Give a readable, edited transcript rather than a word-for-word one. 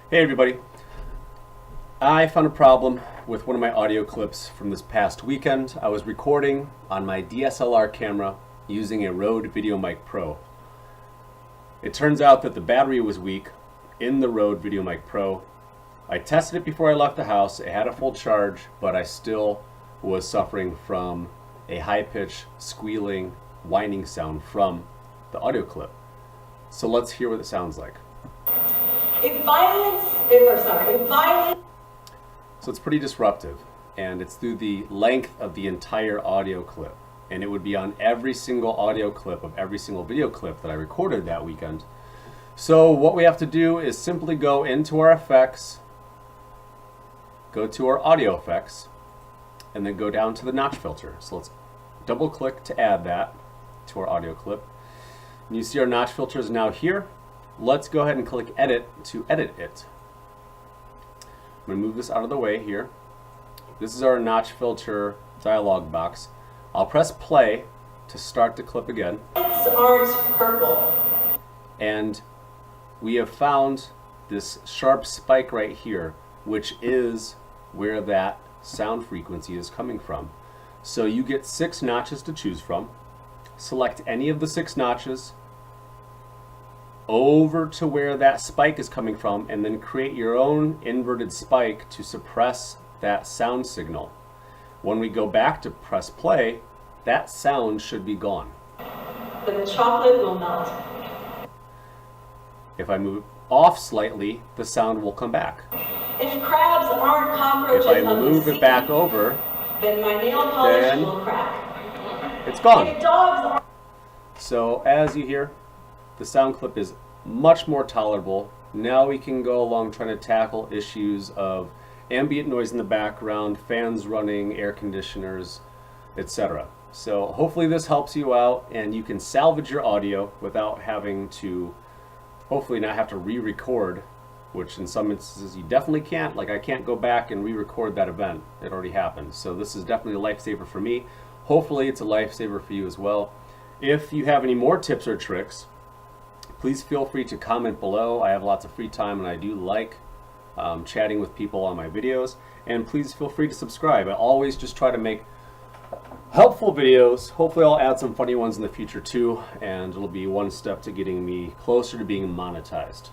Hey everybody, I found a problem with one of my audio clips from this past weekend. I was recording on my DSLR camera using a Rode VideoMic Pro. It turns out that the battery was weak in the Rode VideoMic Pro. I tested it before I left the house. It had a full charge, but I still was suffering from a high-pitched squealing, whining sound from the audio clip. So let's hear what it sounds like. So it's pretty disruptive, and it's through the length of the entire audio clip, and it would be on every single audio clip of every single video clip that I recorded that weekend. So what we have to do is simply go into our effects, go to our audio effects, and then go down to the notch filter. So let's double click to add that to our audio clip. And you see our notch filter is now here. Let's go ahead and click edit to edit it. I'm going to move this out of the way here. This is our notch filter dialog box. I'll press play to start the clip again. Lights aren't purple. And we have found this sharp spike right here, which is where that sound frequency is coming from. So you get 6 notches to choose from. Select any of the 6 notches over to where that spike is coming from, and then create your own inverted spike to suppress that sound signal. When we go back to press play, that sound should be gone. The chocolate will melt. If I move off slightly, the sound will come back. If crabs aren't cockroaches, if I move it back over, then my nail polish will crack. It's gone. If dogs are... So as you hear, the sound clip is much more tolerable. Now we can go along trying to tackle issues of ambient noise in the background, fans running, air conditioners, etc. So hopefully this helps you out and you can salvage your audio without having to, hopefully not have to re-record, which in some instances you definitely can't. Like I can't go back and re-record that event. It already happened. So this is definitely a lifesaver for me. Hopefully it's a lifesaver for you as well. If you have any more tips or tricks, please feel free to comment below. I have lots of free time and I do like chatting with people on my videos. And please feel free to subscribe. I always just try to make helpful videos. Hopefully I'll add some funny ones in the future too, and it'll be one step to getting me closer to being monetized.